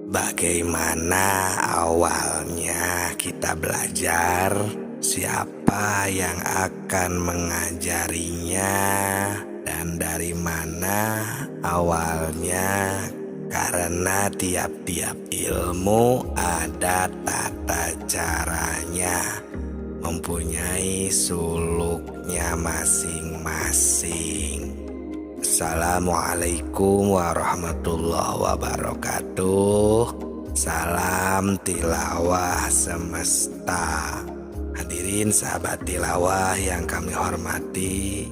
Bagaimana awalnya kita belajar? Siapa yang akan mengajarinya? Dan dari mana awalnya? Karena tiap-tiap ilmu ada tata caranya, mempunyai suluknya masing-masing. Assalamualaikum warahmatullahi wabarakatuh. Salam tilawah semesta. Hadirin sahabat tilawah yang kami hormati,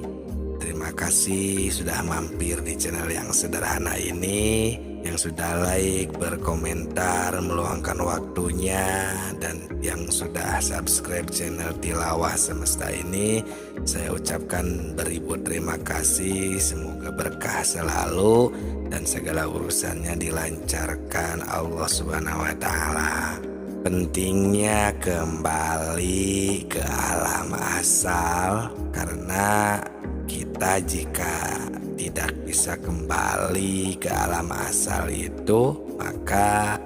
terima kasih sudah mampir di channel yang sederhana ini, yang sudah like, berkomentar, meluangkan waktunya, dan yang sudah subscribe channel tilawah semesta ini. Saya ucapkan beribu terima kasih. Semoga berkah selalu dan segala urusannya dilancarkan Allah Subhanahu wa Ta'ala. Pentingnya kembali ke alam asal, karena kita jika tidak bisa kembali ke alam asal itu, maka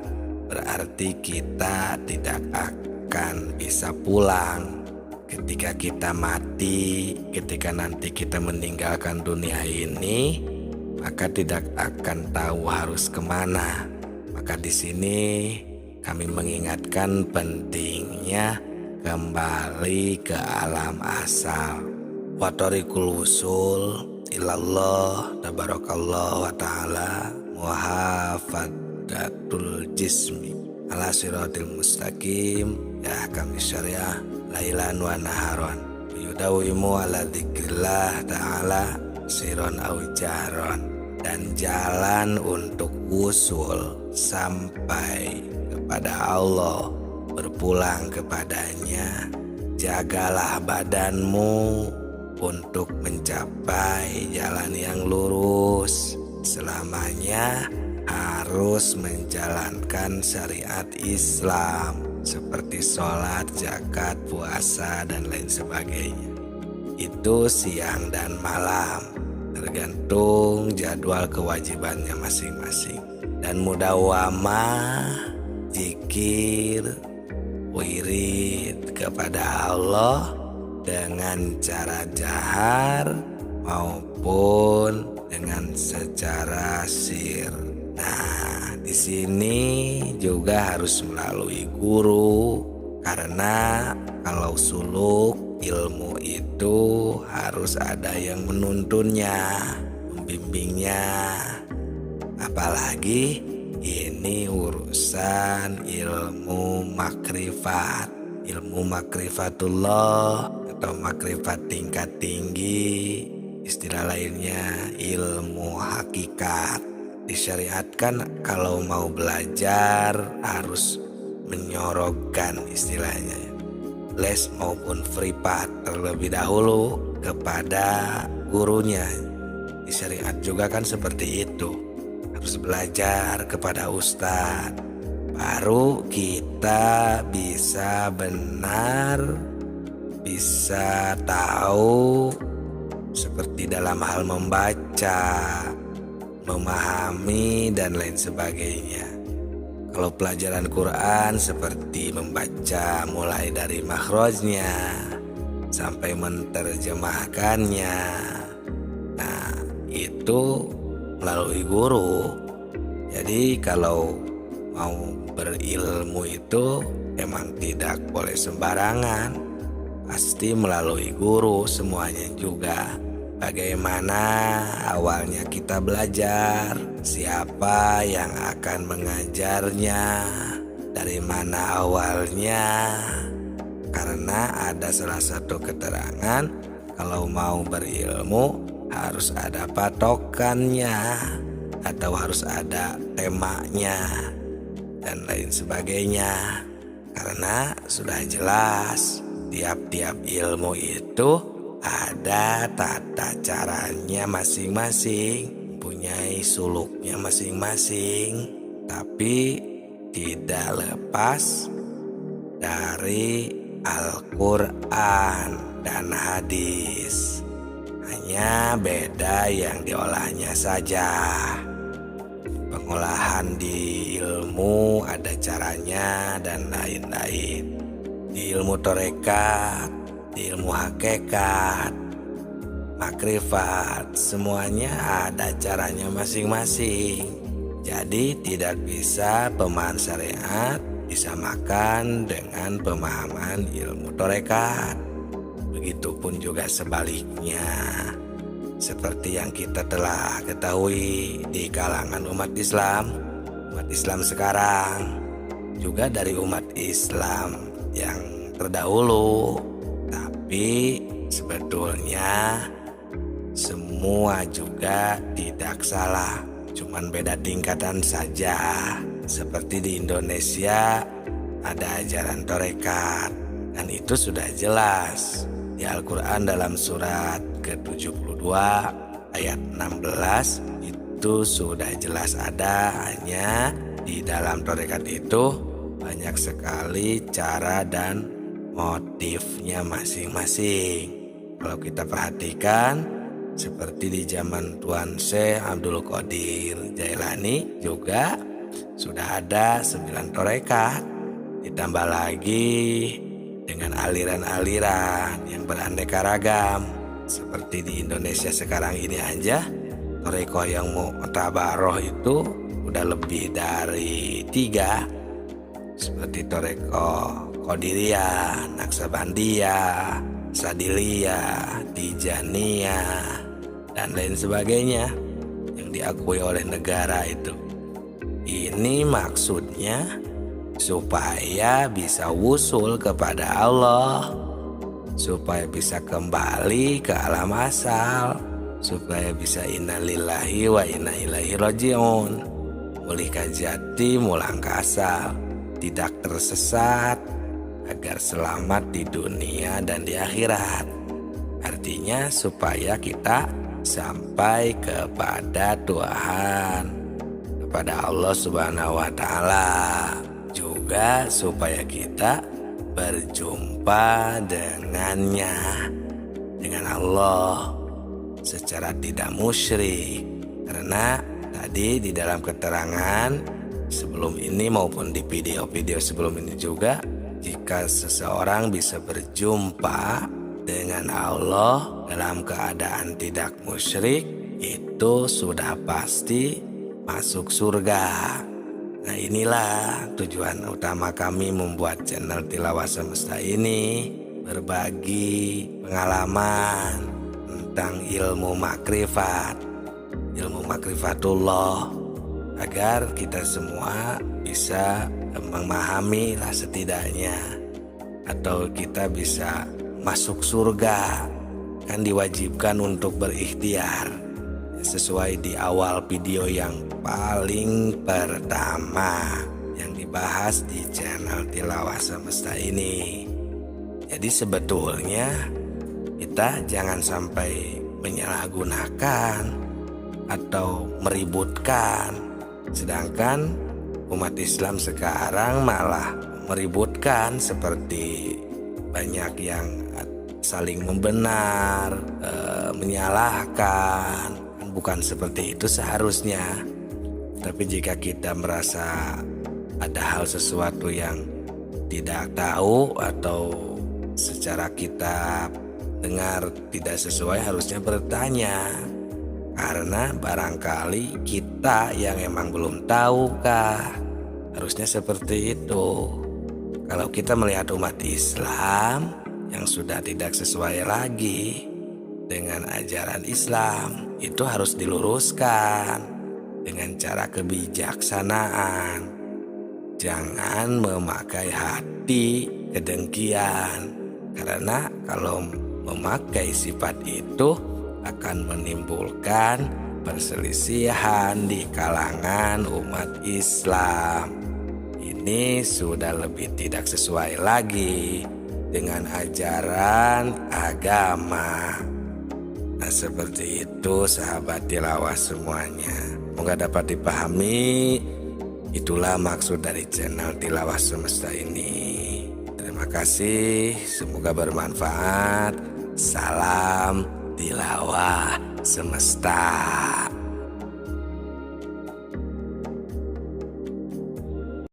berarti kita tidak akan bisa pulang. Ketika kita mati, ketika nanti kita meninggalkan dunia ini, maka tidak akan tahu harus kemana. Maka di sini kami mengingatkan pentingnya kembali ke alam asal. Wa tariqul wusul ilallah tabarakallah wa ta'ala muhafadatul jismi ala siratil mustaqim ya kami syariah lailan wa naharon yudawimu ala dzikrillah ta'ala siron au jaron. Dan jalan untuk wusul sampai kepada Allah, berpulang kepadanya, jagalah badanmu untuk mencapai jalan yang lurus. Selamanya harus menjalankan syariat Islam seperti sholat, zakat, puasa, dan lain sebagainya. Itu siang dan malam, tergantung jadwal kewajibannya masing-masing. Dan mudawamah, zikir, wirid kepada Allah dengan cara jahar maupun dengan secara sir. Nah, di sini juga harus melalui guru, karena kalau suluk ilmu itu harus ada yang menuntunnya, membimbingnya. Apalagi ini urusan ilmu makrifat, ilmu makrifatullah atau makrifat tingkat tinggi, istilah lainnya ilmu hakikat. Disyariatkan kalau mau belajar harus menyorokkan istilahnya les maupun privat terlebih dahulu kepada gurunya. Di syariat juga kan seperti itu, harus belajar kepada ustadz, baru kita bisa benar, bisa tahu seperti dalam hal membaca, memahami, dan lain sebagainya. Kalau pelajaran Quran seperti membaca mulai dari makhrajnya sampai menerjemahkannya. Nah, itu melalui guru. Jadi kalau mau berilmu itu emang tidak boleh sembarangan, pasti melalui guru semuanya juga. Bagaimana awalnya kita belajar, siapa yang akan mengajarnya, dari mana awalnya. Karena ada salah satu keterangan, kalau mau berilmu harus ada patokannya, atau harus ada temanya, dan lain sebagainya. Karena sudah jelas tiap-tiap ilmu itu ada tata caranya masing-masing, mempunyai suluknya masing-masing, tapi tidak lepas dari Al-Quran dan hadis. Hanya beda yang diolahnya saja. Pengolahan di ilmu ilmu ada caranya dan lain-lain. Di ilmu torekat, di ilmu hakikat, makrifat, semuanya ada caranya masing-masing. Jadi tidak bisa pemahaman syariat disamakan dengan pemahaman ilmu torekat. Begitupun juga sebaliknya. Seperti yang kita telah ketahui di kalangan umat Islam sekarang, juga dari umat Islam yang terdahulu. Tapi sebetulnya semua juga tidak salah, cuman beda tingkatan saja. Seperti di Indonesia ada ajaran torekat, dan itu sudah jelas di Al-Quran dalam surat ke-72 ayat 16 itu sudah jelas ada. Hanya di dalam torekat itu banyak sekali cara dan motifnya masing-masing. Kalau kita perhatikan, seperti di zaman Tuan Syekh Abdul Qadir Jailani juga sudah ada 9 torekat, ditambah lagi dengan aliran-aliran yang beraneka ragam. Seperti di Indonesia sekarang ini aja, torekoh yang mu'tabaroh itu udah lebih dari 3, seperti torekoh Qadiriyah, Naksabandiyah, Sadiliyah, Tijaniyah, dan lain sebagainya yang diakui oleh negara itu. Ini maksudnya supaya bisa wusul kepada Allah, supaya bisa kembali ke alam asal, supaya bisa innalillahi wa inna ilaihi rajiun, mulihkan jati mulang ke asal, tidak tersesat, agar selamat di dunia dan di akhirat. Artinya supaya kita sampai kepada Tuhan, kepada Allah Subhanahu wa Ta'ala. Juga supaya kita berjumpa dengannya, dengan Allah secara tidak musyrik. Karena tadi di dalam keterangan sebelum ini maupun di video-video sebelum ini juga, jika seseorang bisa berjumpa dengan Allah dalam keadaan tidak musyrik, itu sudah pasti masuk surga. Nah, inilah tujuan utama kami membuat channel Tilawah Semesta ini, berbagi pengalaman tentang ilmu makrifat, ilmu makrifatullah, agar kita semua bisa memahami lah setidaknya, atau kita bisa masuk surga. Kan diwajibkan untuk berikhtiar, sesuai di awal video yang paling pertama yang dibahas di channel Tilawah Semesta ini. Jadi sebetulnya kita jangan sampai menyalahgunakan atau meributkan, sedangkan umat Islam sekarang malah meributkan, seperti banyak yang saling membenar, menyalahkan. Bukan seperti itu seharusnya. Tapi jika kita merasa ada hal sesuatu yang tidak tahu atau secara kita dengar tidak sesuai, harusnya bertanya. Karena barangkali kita yang emang belum tahu kah. Harusnya seperti itu. Kalau kita melihat umat Islam yang sudah tidak sesuai lagi dengan ajaran Islam, itu harus diluruskan dengan cara kebijaksanaan. Jangan memakai hati kedengkian, karena kalau memakai sifat itu akan menimbulkan perselisihan di kalangan umat Islam. Ini sudah lebih tidak sesuai lagi dengan ajaran agama. Nah, seperti itu sahabat tilawah semuanya. Semoga dapat dipahami. Itulah maksud dari channel Tilawah Semesta ini. Terima kasih, semoga bermanfaat. Salam Tilawah Semesta.